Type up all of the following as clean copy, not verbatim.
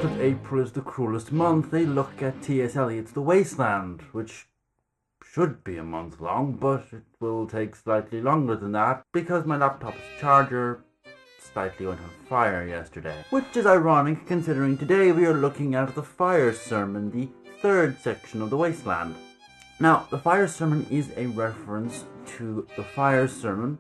fact that April is the cruelest month, they look at T.S. Eliot's The Wasteland, which should be a month long, but it will take slightly longer than that because my laptop's charger slightly went on fire yesterday. Which is ironic considering today we are looking at the Fire Sermon, the third section of The Wasteland. Now, the Fire Sermon is a reference to the Fire Sermon,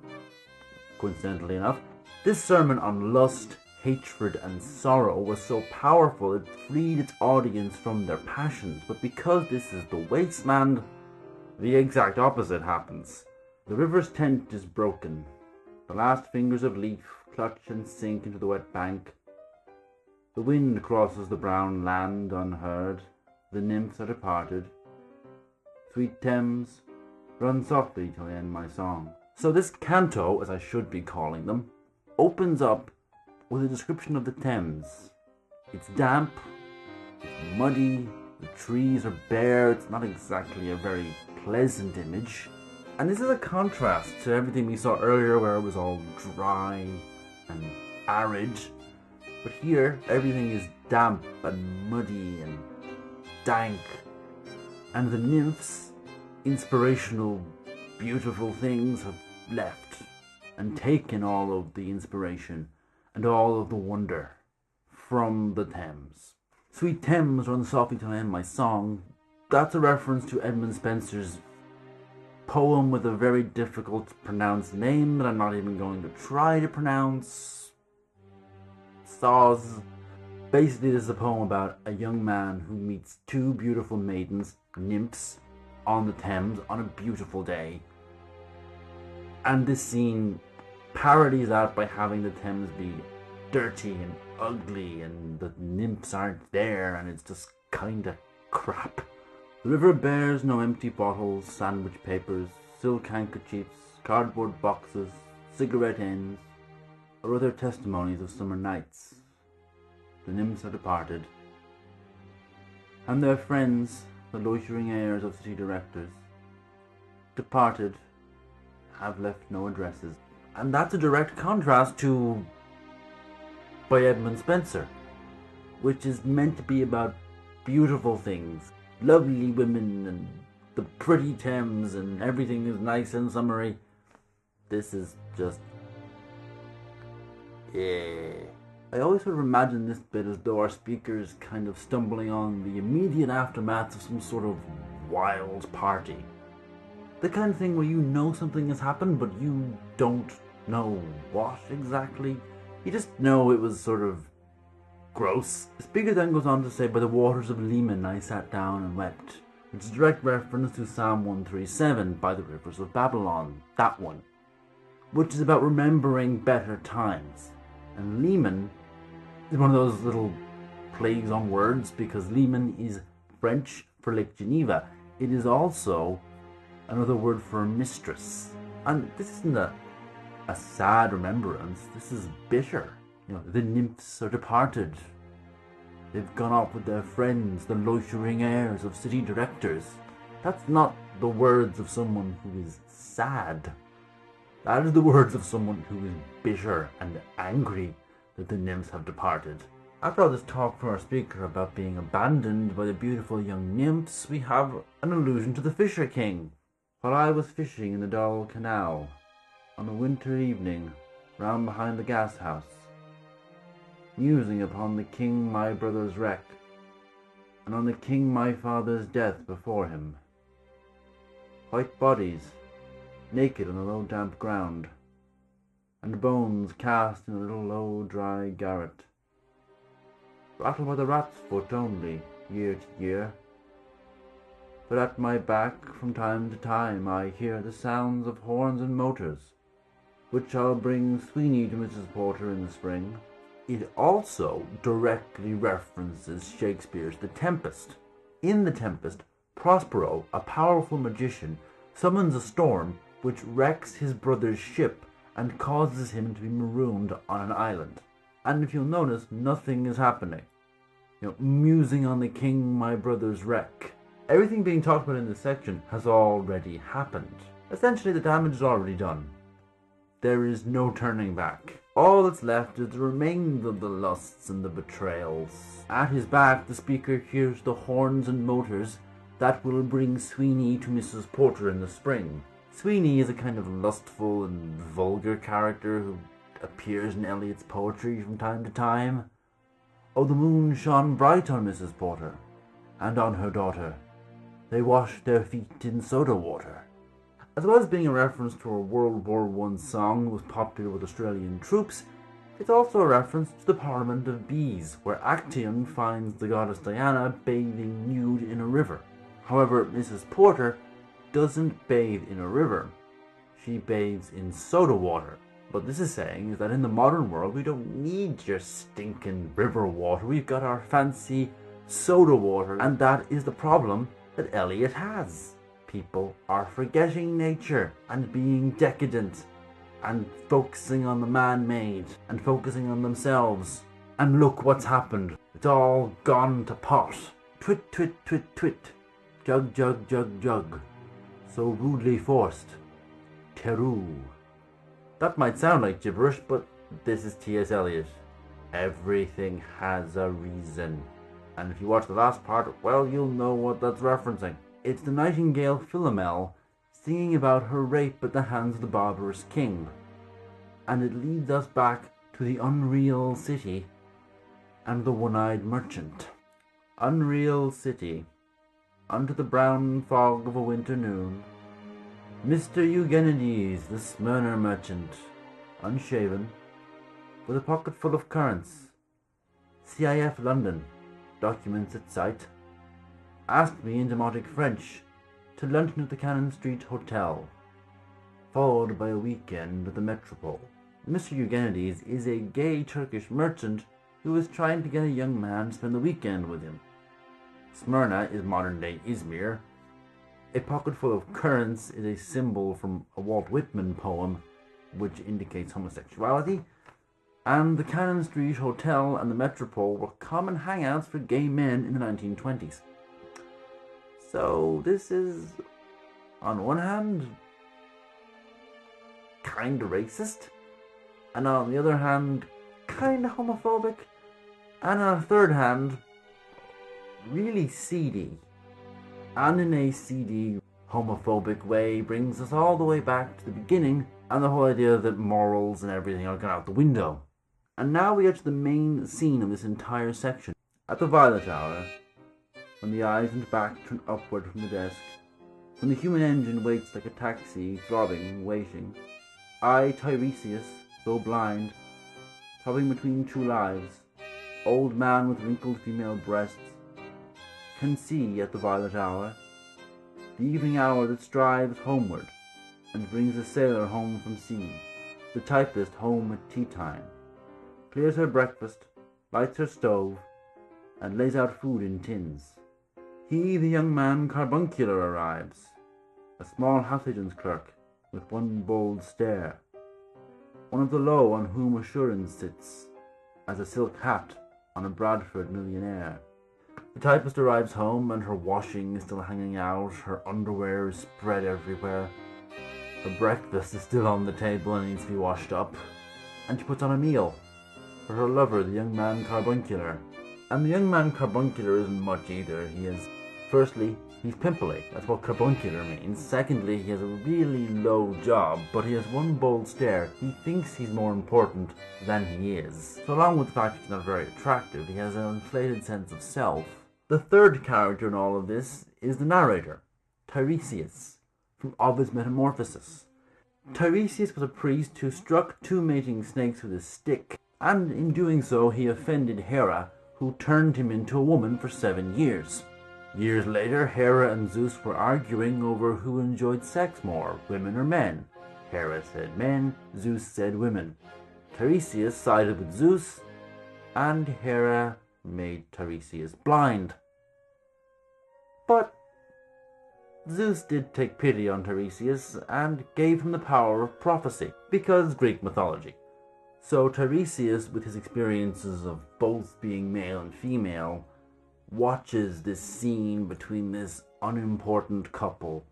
coincidentally enough. This sermon on lust, hatred and sorrow was so powerful it freed its audience from their passions, but because this is the wasteland, the exact opposite happens. The river's tent is broken. The last fingers of leaf clutch and sink into the wet bank. The wind crosses the brown land unheard. The nymphs are departed. Sweet Thames, run softly till I end my song. So this canto, as I should be calling them, opens up with a description of the Thames. It's damp, it's muddy, the trees are bare, it's not exactly a very pleasant image. And this is a contrast to everything we saw earlier where it was all dry and arid. But here, everything is damp and muddy and dank. And the nymphs, inspirational, beautiful things, have left and taken all of the inspiration and all of the wonder from the Thames. Sweet Thames, run softly till I end my song. That's a reference to Edmund Spenser's poem with a very difficult to pronounce name that I'm not even going to try to pronounce. Saws. Basically, this is a poem about a young man who meets two beautiful maidens, nymphs, on the Thames on a beautiful day. And this scene parodies that by having the Thames be dirty and ugly and the nymphs aren't there and it's just kinda crap. The river bears no empty bottles, sandwich papers, silk handkerchiefs, cardboard boxes, cigarette ends, or other testimonies of summer nights. The nymphs are departed, and their friends, the loitering heirs of city directors, departed, have left no addresses. And that's a direct contrast to by Edmund Spenser, which is meant to be about beautiful things, lovely women and the pretty Thames and everything is nice and summery. This is just... yeah. I always sort of imagine this bit as though our speaker is kind of stumbling on the immediate aftermath of some sort of wild party. The kind of thing where you know something has happened, but you don't know what exactly. You just know it was sort of gross. The speaker then goes on to say, by the waters of Leman I sat down and wept, which is a direct reference to Psalm 137, by the rivers of Babylon, that one, which is about remembering better times. And Leman is one of those little plays on words because Leman is French for Lake Geneva. It is also another word for mistress. And this isn't a sad remembrance, this is bitter. You know, the nymphs are departed. They've gone off with their friends, the loitering heirs of city directors. That's not the words of someone who is sad. That is the words of someone who is bitter and angry that the nymphs have departed. After all this talk from our speaker about being abandoned by the beautiful young nymphs, we have an allusion to the Fisher King. While I was fishing in the dull canal, on a winter evening, round behind the gas house, musing upon the king my brother's wreck, and on the king my father's death before him. White bodies, naked on the low damp ground, and bones cast in a little low dry garret. Rattled by the rat's foot only, year to year. But at my back from time to time I hear the sounds of horns and motors, which I'll bring Sweeney to Mrs. Porter in the spring. It also directly references Shakespeare's The Tempest. In The Tempest, Prospero, a powerful magician, summons a storm which wrecks his brother's ship and causes him to be marooned on an island. And if you'll notice, nothing is happening. You know, musing on the king my brother's wreck. Everything being talked about in this section has already happened. Essentially, the damage is already done. There is no turning back. All that's left is the remainder of the lusts and the betrayals. At his back, the speaker hears the horns and motors that will bring Sweeney to Mrs. Porter in the spring. Sweeney is a kind of lustful and vulgar character who appears in Eliot's poetry from time to time. Oh, the moon shone bright on Mrs. Porter, and on her daughter. They washed their feet in soda water. As well as being a reference to a World War I song that was popular with Australian troops, it's also a reference to the Parliament of Bees, where Actaeon finds the goddess Diana bathing nude in a river. However, Mrs. Porter doesn't bathe in a river. She bathes in soda water. What this is saying is that in the modern world, we don't need your stinking river water. We've got our fancy soda water, and that is the problem that Eliot has. People are forgetting nature and being decadent and focusing on the man-made and focusing on themselves. And look what's happened. It's all gone to pot. Twit, twit, twit, twit. Jug, jug, jug, jug. So rudely forced. Teru. That might sound like gibberish, but this is T.S. Eliot. Everything has a reason. And if you watch the last part, well, you'll know what that's referencing. It's the nightingale Philomel singing about her rape at the hands of the barbarous king. And it leads us back to the unreal city and the one-eyed merchant. Unreal city. Under the brown fog of a winter noon, Mr. Eugenides, the Smyrna merchant, unshaven, with a pocket full of currants, CIF London, documents at sight, asked me in demotic French to luncheon at the Cannon Street Hotel, followed by a weekend at the Metropole. Mr. Eugenides is a gay Turkish merchant who is trying to get a young man to spend the weekend with him. Smyrna is modern-day Izmir. A pocket full of currants is a symbol from a Walt Whitman poem which indicates homosexuality, and the Cannon Street Hotel and the Metropole were common hangouts for gay men in the 1920s. So this is, on one hand, kind of racist, and on the other hand, kind of homophobic, and on a third hand, really seedy. And in a seedy, homophobic way brings us all the way back to the beginning and the whole idea that morals and everything are gone out the window. And now we get to the main scene of this entire section. At the Violet Hour, when the eyes and back turn upward from the desk, when the human engine waits like a taxi, throbbing, waiting, I, Tiresias, so blind, throbbing between two lives, old man with wrinkled female breasts, can see at the violet hour, the evening hour that strives homeward and brings a sailor home from sea, the typist home at tea time, clears her breakfast, lights her stove, and lays out food in tins. He, the young man carbuncular, arrives, a small house agent's clerk with one bold stare, one of the low on whom assurance sits, as a silk hat on a Bradford millionaire. The typist arrives home and her washing is still hanging out, her underwear is spread everywhere, her breakfast is still on the table and needs to be washed up, and she puts on a meal for her lover, the young man carbuncular. And the young man carbuncular isn't much either. Firstly, he's pimply, that's what carbuncular means. Secondly, he has a really low job, but he has one bold stare. He thinks he's more important than he is. So along with the fact he's not very attractive, he has an inflated sense of self. The third character in all of this is the narrator, Tiresias, from Ovid's Metamorphosis. Tiresias was a priest who struck two mating snakes with his stick, and in doing so he offended Hera, who turned him into a woman for 7 years. Years later, Hera and Zeus were arguing over who enjoyed sex more, women or men. Hera said men, Zeus said women. Tiresias sided with Zeus, and Hera made Tiresias blind. But Zeus did take pity on Tiresias and gave him the power of prophecy, because Greek mythology. So Tiresias, with his experiences of both being male and female, watches this scene between this unimportant couple,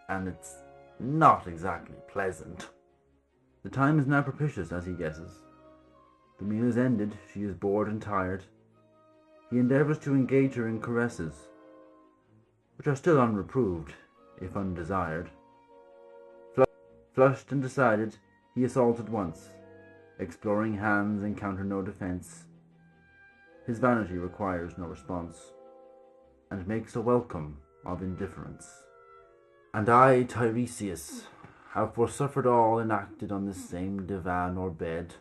and it's not exactly pleasant. The time is now propitious, as he guesses. The meal is ended, she is bored and tired. He endeavours to engage her in caresses, which are still unreproved, if undesired. Flushed and decided, he assaults at once. Exploring hands encounter no defence. His vanity requires no response, and makes a welcome of indifference. And I, Tiresias, have forsuffered all enacted on this same divan or bed.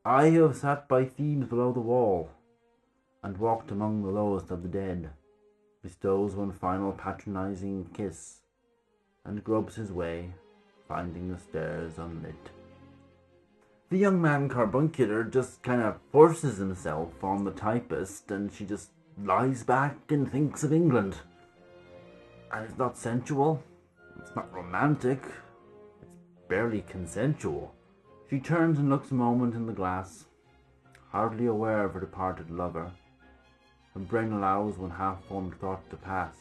I who have sat by Thebes below the wall, and walked among the lowest of the dead, bestows one final patronizing kiss, and grubs his way, finding the stairs unlit. The young man carbuncular just kind of forces himself on the typist, and she just lies back and thinks of England. And it's not sensual, it's not romantic, it's barely consensual. She turns and looks a moment in the glass, hardly aware of her departed lover. Her brain allows one half-formed thought to pass.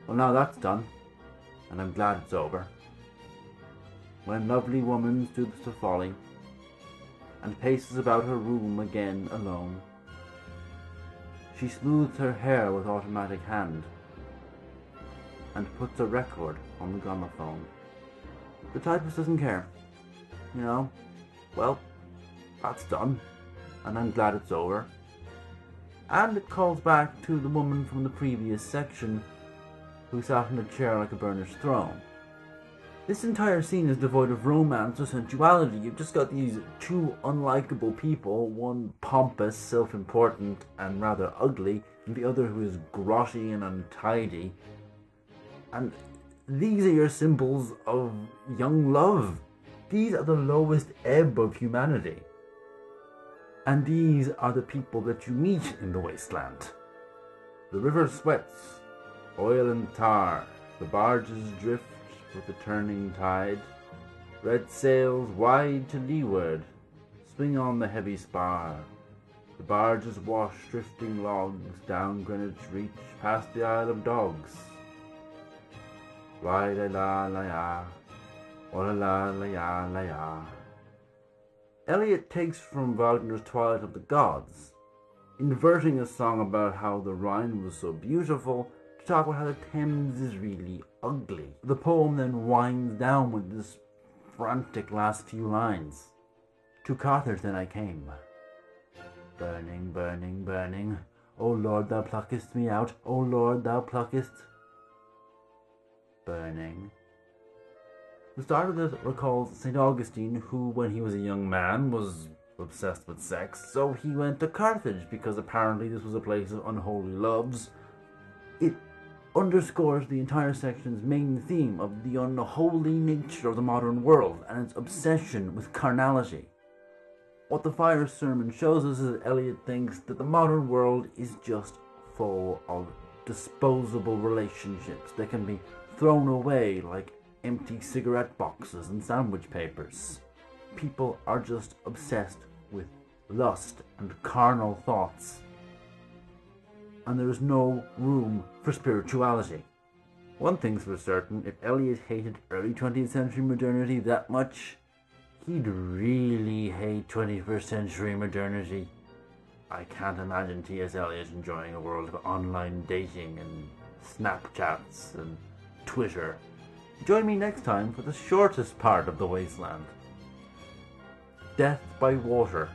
Well, now that's done, and I'm glad it's over. When lovely woman stoops to folly, and paces about her room again alone, she smooths her hair with automatic hand, and puts a record on the gramophone. The typist doesn't care. You know, well, that's done, and I'm glad it's over. And it calls back to the woman from the previous section, who sat in a chair like a burnished throne. This entire scene is devoid of romance or sensuality. You've just got these two unlikable people, one pompous, self-important, and rather ugly, and the other who is grotty and untidy. And these are your symbols of young love. These are the lowest ebb of humanity. And these are the people that you meet in the wasteland. The river sweats, oil and tar, the barges drift with the turning tide. Red sails wide to leeward swing on the heavy spar. The barges wash drifting logs down Greenwich Reach past the Isle of Dogs. La la la la ya, oh la la la ya la ya. Eliot takes from Wagner's Twilight of the Gods, inverting a song about how the Rhine was so beautiful to talk about how the Thames is really ugly. The poem then winds down with this frantic last few lines. To Carthage then I came, burning, burning, burning. O Lord, thou pluckest me out. O Lord, thou pluckest. Burning. The start of this recalls St. Augustine, who, when he was a young man, was obsessed with sex, so he went to Carthage, because apparently this was a place of unholy loves. It underscores the entire section's main theme of the unholy nature of the modern world, and its obsession with carnality. What the Fire sermon shows us is that Eliot thinks that the modern world is just full of disposable relationships that can be thrown away like empty cigarette boxes and sandwich papers. People are just obsessed with lust and carnal thoughts, and there is no room for spirituality. One thing's for certain, if Eliot hated early 20th century modernity that much, he'd really hate 21st century modernity. I can't imagine T.S. Eliot enjoying a world of online dating and Snapchats and Twitter. Join me next time for the shortest part of the wasteland. Death by water.